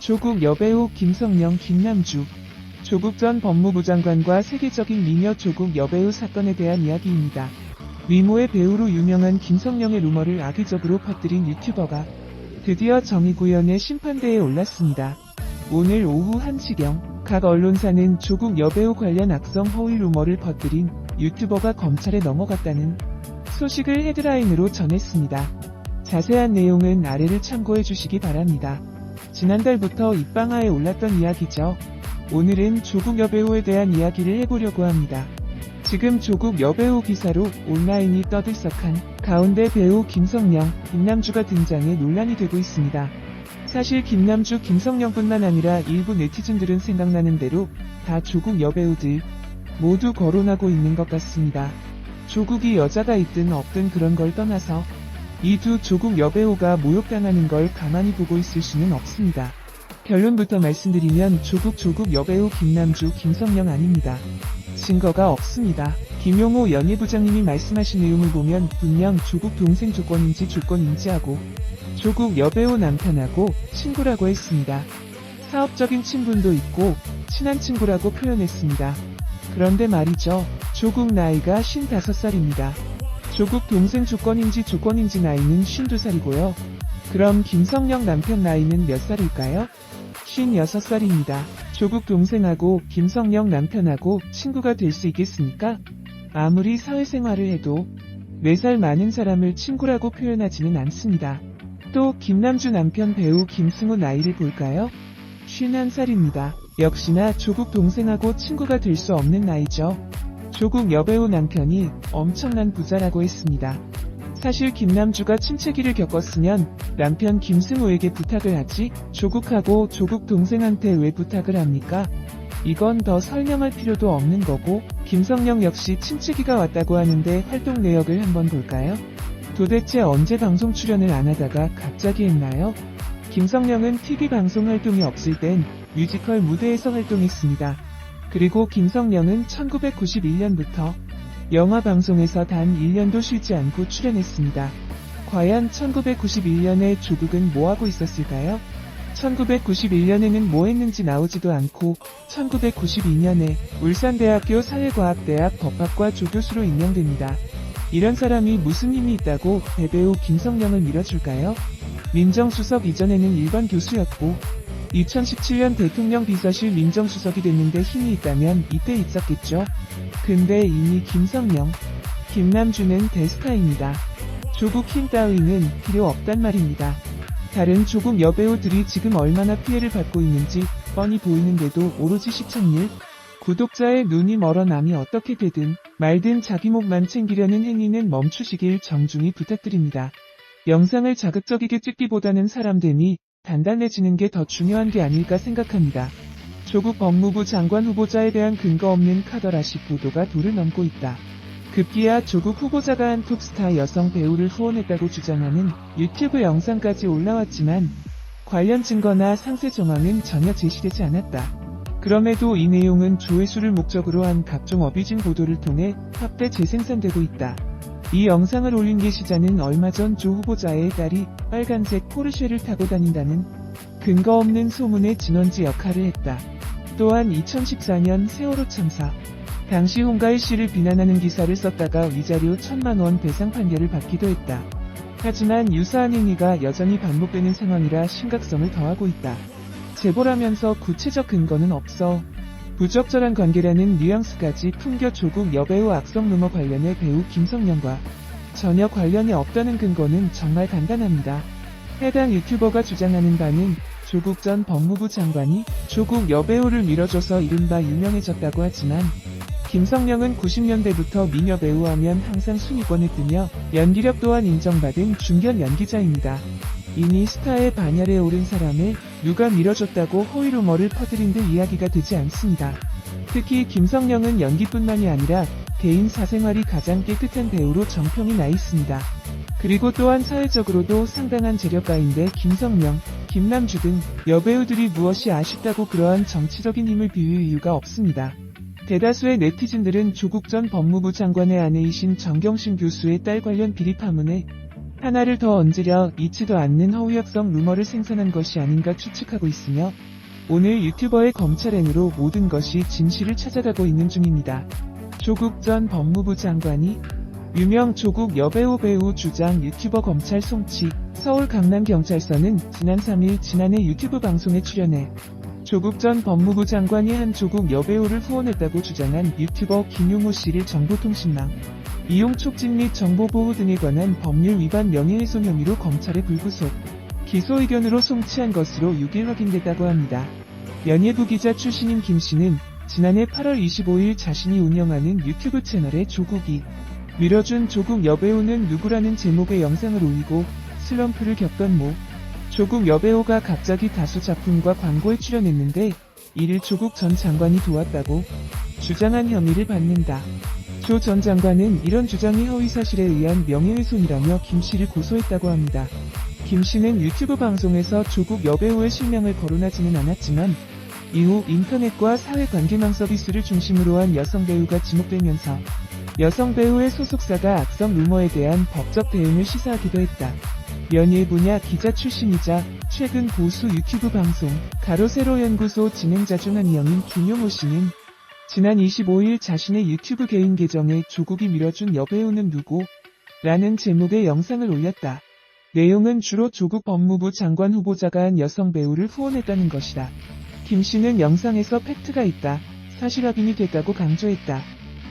조국 여배우 김성령 김남주. 조국 전 법무부 장관과 세계적인 미녀 조국 여배우 사건에 대한 이야기입니다. 미모의 배우로 유명한 김성령의 루머를 악의적으로 퍼뜨린 유튜버가 드디어 정의구현의 심판대에 올랐습니다. 오늘 오후 1시경 각 언론사는 조국 여배우 관련 악성 허위 루머를 퍼뜨린 유튜버가 검찰에 넘어갔다는 소식을 헤드라인으로 전했습니다. 자세한 내용은 아래를 참고해 주시기 바랍니다. 지난달부터 입방아에 올랐던 이야기죠. 오늘은 조국 여배우에 대한 이야기를 해보려고 합니다. 지금 조국 여배우 기사로 온라인이 떠들썩한 가운데 배우 김성령, 김남주가 등장해 논란이 되고 있습니다. 사실 김남주, 김성령뿐만 아니라 일부 네티즌들은 생각나는 대로 다 조국 여배우들 모두 거론하고 있는 것 같습니다. 조국이 여자가 있든 없든 그런 걸 떠나서 이 두 조국 여배우가 모욕당하는 걸 가만히 보고 있을 수는 없습니다. 결론부터 말씀드리면 조국 여배우 김남주, 김성령 아닙니다. 증거가 없습니다. 김용호 연예부장님이 말씀하신 내용을 보면 분명 조국 동생 조건인지 하고 조국 여배우 남편하고 친구라고 했습니다. 사업적인 친분도 있고 친한 친구라고 표현했습니다. 그런데 말이죠. 조국 나이가 55살입니다. 조국 동생 조건인지 나이는 52살이고요. 그럼 김성령 남편 나이는 몇 살일까요? 56살입니다. 조국 동생하고 김성령 남편하고 친구가 될 수 있겠습니까? 아무리 사회생활을 해도 4살 많은 사람을 친구라고 표현하지는 않습니다. 또 김남주 남편 배우 김승우 나이를 볼까요? 51살입니다. 역시나 조국 동생하고 친구가 될 수 없는 나이죠. 조국 여배우 남편이 엄청난 부자라고 했습니다. 사실 김남주가 침체기를 겪었으면 남편 김승우에게 부탁을 하지 조국하고 조국 동생한테 왜 부탁을 합니까? 이건 더 설명할 필요도 없는 거고 김성령 역시 침체기가 왔다고 하는데 활동 내역을 한번 볼까요? 도대체 언제 방송 출연을 안 하다가 갑자기 했나요? 김성령은 TV 방송 활동이 없을 땐 뮤지컬 무대에서 활동했습니다. 그리고 김성령은 1991년부터 영화 방송에서 단 1년도 쉬지 않고 출연했습니다. 과연 1991년에 조국은 뭐하고 있었을까요? 1991년에는 뭐 했는지 나오지도 않고 1992년에 울산대학교 사회과학대학 법학과 조교수로 임명됩니다. 이런 사람이 무슨 힘이 있다고 대배우 김성령을 밀어줄까요? 민정수석 이전에는 일반 교수였고 2017년 대통령 비서실 민정수석이 됐는데 힘이 있다면 이때 있었겠죠. 근데 이미 김성령, 김남주는 대스타입니다. 조국 힘 따위는 필요 없단 말입니다. 다른 조국 여배우들이 지금 얼마나 피해를 받고 있는지 뻔히 보이는데도 오로지 시청률, 구독자의 눈이 멀어 남이 어떻게 되든 말든 자기 목만 챙기려는 행위는 멈추시길 정중히 부탁드립니다. 영상을 자극적이게 찍기보다는 사람됨이 단단해지는 게 더 중요한 게 아닐까 생각합니다. 조국 법무부 장관 후보자에 대한 근거 없는 카더라식 보도가 도를 넘고 있다. 급기야 조국 후보자가 한 톱스타 여성 배우를 후원했다고 주장하는 유튜브 영상까지 올라왔지만 관련 증거나 상세 정황은 전혀 제시되지 않았다. 그럼에도 이 내용은 조회수를 목적으로 한 각종 어뷰징 보도를 통해 확대 재생산되고 있다. 이 영상을 올린 게시자는 얼마 전 조 후보자의 딸이 빨간색 포르쉐를 타고 다닌다는 근거 없는 소문의 진원지 역할을 했다. 또한 2014년 세월호 참사 당시 홍가일 씨를 비난하는 기사를 썼다가 위자료 1,000만원 배상 판결을 받기도 했다. 하지만 유사한 행위가 여전히 반복되는 상황이라 심각성을 더하고 있다. 제보라면서 구체적 근거는 없어 부적절한 관계라는 뉘앙스까지 풍겨 조국 여배우 악성 루머 관련해 배우 김성령과 전혀 관련이 없다는 근거는 정말 간단합니다. 해당 유튜버가 주장하는 바는 조국 전 법무부 장관이 조국 여배우를 밀어줘서 이른바 유명해졌다고 하지만 김성령은 90년대부터 미녀 배우하면 항상 순위권에 뜨며 연기력 또한 인정받은 중견 연기자입니다. 이미 스타의 반열에 오른 사람을 누가 밀어줬다고 허위 루머를 퍼뜨린 듯 이야기가 되지 않습니다. 특히 김성령은 연기뿐만이 아니라 개인 사생활이 가장 깨끗한 배우로 정평이 나 있습니다. 그리고 또한 사회적으로도 상당한 재력가인데 김성령, 김남주 등 여배우들이 무엇이 아쉽다고 그러한 정치적인 힘을 비울 이유가 없습니다. 대다수의 네티즌들은 조국 전 법무부 장관의 아내이신 정경심 교수의 딸 관련 비리 파문에 하나를 더 얹으려 있지도 않는 허위학성 루머를 생산한 것이 아닌가 추측하고 있으며 오늘 유튜버의 검찰행위로 모든 것이 진실을 찾아가고 있는 중입니다. 조국 전 법무부 장관이 유명 조국 여배우 배우 주장 유튜버 검찰 송치 서울 강남경찰서는 지난 3일 지난해 유튜브 방송에 출연해 조국 전 법무부 장관이 한 조국 여배우를 후원했다고 주장한 유튜버 김용호 씨를 정보통신망 이용 촉진 및 정보보호 등에 관한 법률 위반 명예훼손 혐의로 검찰에 불구속 기소 의견으로 송치한 것으로 6일 확인됐다고 합니다. 연예부 기자 출신인 김 씨는 지난해 8월 25일 자신이 운영하는 유튜브 채널에 조국이 밀어준 조국 여배우는 누구라는 제목의 영상을 올리고 슬럼프를 겪던 조국 여배우가 갑자기 다수 작품과 광고에 출연했는데 이를 조국 전 장관이 도왔다고 주장한 혐의를 받는다. 조 전 장관은 이런 주장이 허위사실에 의한 명예훼손이라며 김 씨를 고소했다고 합니다. 김 씨는 유튜브 방송에서 조국 여배우의 실명을 거론하지는 않았지만 이후 인터넷과 사회관계망 서비스를 중심으로 한 여성 배우가 지목되면서 여성 배우의 소속사가 악성 루머에 대한 법적 대응을 시사하기도 했다. 연예 분야 기자 출신이자 최근 보수 유튜브 방송 가로세로 연구소 진행자 중 한 명인 김용호 씨는 지난 25일 자신의 유튜브 개인 계정에 조국이 밀어준 여배우는 누구? 라는 제목의 영상을 올렸다. 내용은 주로 조국 법무부 장관 후보자가 한 여성 배우를 후원했다는 것이다. 김 씨는 영상에서 팩트가 있다. 사실 확인이 됐다고 강조했다.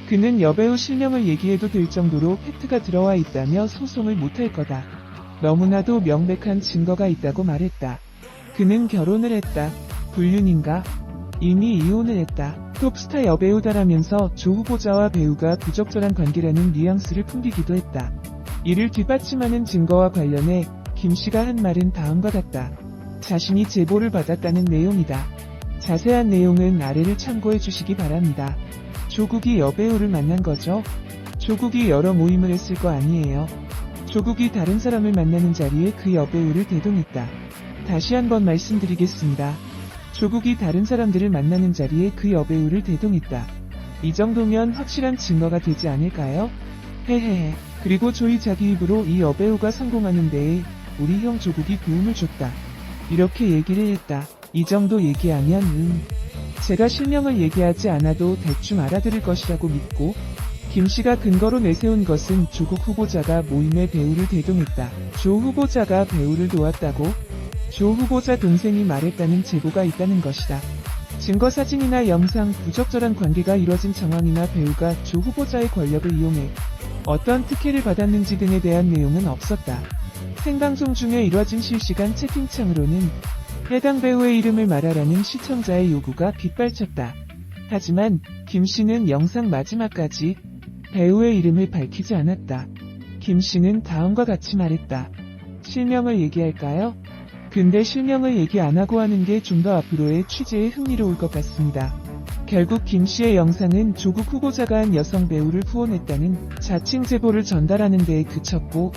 그는 여배우 실명을 얘기해도 될 정도로 팩트가 들어와 있다며 소송을 못할 거다. 너무나도 명백한 증거가 있다고 말했다. 그는 결혼을 했다. 불륜인가? 이미 이혼을 했다. 톱스타 여배우다라면서 조 후보자와 배우가 부적절한 관계라는 뉘앙스를 풍기기도 했다. 이를 뒷받침하는 증거와 관련해 김 씨가 한 말은 다음과 같다. 자신이 제보를 받았다는 내용이다. 자세한 내용은 아래를 참고해 주시기 바랍니다. 조국이 여배우를 만난 거죠? 조국이 여러 모임을 했을 거 아니에요. 조국이 다른 사람을 만나는 자리에 그 여배우를 대동했다. 다시 한번 말씀드리겠습니다. 조국이 다른 사람들을 만나는 자리에 그 여배우를 대동했다. 이 정도면 확실한 증거가 되지 않을까요? 헤헤헤. 그리고 조이 자기 입으로 이 여배우가 성공하는 데에 우리 형 조국이 도움을 줬다. 이렇게 얘기를 했다. 이 정도 얘기하면 제가 실명을 얘기하지 않아도 대충 알아들을 것이라고 믿고 김 씨가 근거로 내세운 것은 조국 후보자가 모임에 배우를 대동했다. 조 후보자가 배우를 도왔다고? 조 후보자 동생이 말했다는 제보가 있다는 것이다. 증거 사진이나 영상, 부적절한 관계가 이뤄진 정황이나 배우가 조 후보자의 권력을 이용해 어떤 특혜를 받았는지 등에 대한 내용은 없었다. 생방송 중에 이뤄진 실시간 채팅창으로는 해당 배우의 이름을 말하라는 시청자의 요구가 빗발쳤다. 하지만 김 씨는 영상 마지막까지 배우의 이름을 밝히지 않았다. 김 씨는 다음과 같이 말했다. 실명을 얘기할까요? 근데 실명을 얘기 안 하고 하는 게 좀 더 앞으로의 취재에 흥미로울 것 같습니다. 결국 김 씨의 영상은 조국 후보자가 한 여성 배우를 후원했다는 자칭 제보를 전달하는 데에 그쳤고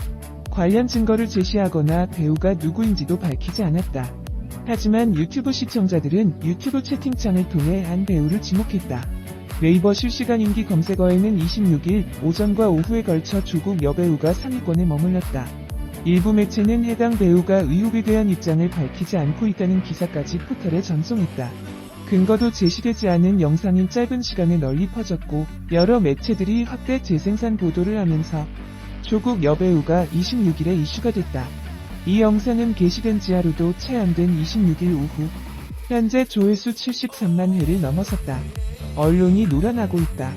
관련 증거를 제시하거나 배우가 누구인지도 밝히지 않았다. 하지만 유튜브 시청자들은 유튜브 채팅창을 통해 한 배우를 지목했다. 네이버 실시간 인기 검색어에는 26일 오전과 오후에 걸쳐 조국 여배우가 상위권에 머물렀다. 일부 매체는 해당 배우가 의혹에 대한 입장을 밝히지 않고 있다는 기사까지 포털에 전송했다. 근거도 제시되지 않은 영상인 짧은 시간에 널리 퍼졌고 여러 매체들이 확대 재생산 보도를 하면서 조국 여배우가 26일에 이슈가 됐다. 이 영상은 게시된 지 하루도 채 안 된 26일 오후 현재 조회수 73만 회를 넘어섰다. 언론이 놀아나고 있다.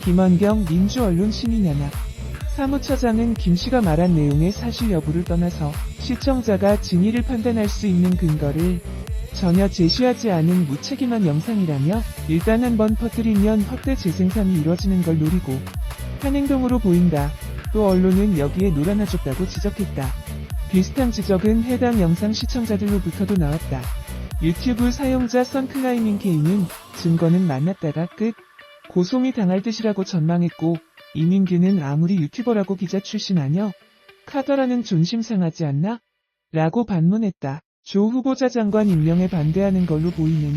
김원경 민주언론시민연합 사무처장은 김 씨가 말한 내용의 사실 여부를 떠나서 시청자가 진위를 판단할 수 있는 근거를 전혀 제시하지 않은 무책임한 영상이라며 일단 한번 퍼뜨리면 확대 재생산이 이뤄지는 걸 노리고 한 행동으로 보인다. 또 언론은 여기에 놀아나줬다고 지적했다. 비슷한 지적은 해당 영상 시청자들로부터도 나왔다. 유튜브 사용자 선클라이밍 K는 증거는 만났다가 끝. 고송이 당할 듯이라고 전망했고 이민규는 아무리 유튜버라고 기자 출신 아녀? 카더라는 존심 상하지 않나? 라고 반문했다. 조 후보자 장관 임명에 반대하는 걸로 보이는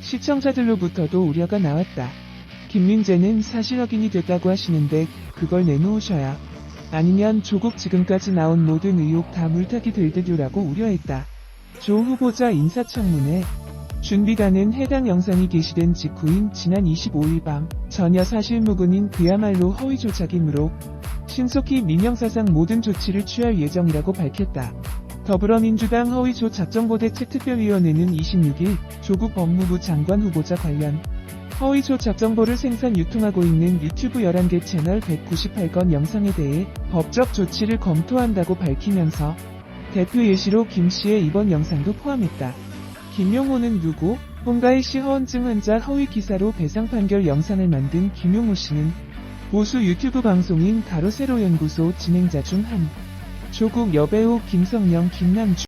시청자들로부터도 우려가 나왔다. 김민재는 사실 확인이 됐다고 하시는데 그걸 내놓으셔야 아니면 조국 지금까지 나온 모든 의혹 다 물타기 될 듯요라고 우려했다. 조 후보자 인사청문회 준비가는 해당 영상이 게시된 직후인 지난 25일 밤 전혀 사실무근인 그야말로 허위 조작이므로 신속히 민영사상 모든 조치를 취할 예정이라고 밝혔다. 더불어민주당 허위조 작정보대책 특별위원회는 26일 조국 법무부 장관 후보자 관련 허위조 작정보를 생산 유통하고 있는 유튜브 11개 채널 198건 영상에 대해 법적 조치를 검토한다고 밝히면서 대표 예시로 김씨의 이번 영상도 포함했다. 김용호는 누구? 홍가희씨 허언증 환자 허위 기사로 배상 판결 영상을 만든 김용호씨는 보수 유튜브 방송인 가로세로 연구소 진행자 중 한. 조국 여배우 김성령 김남주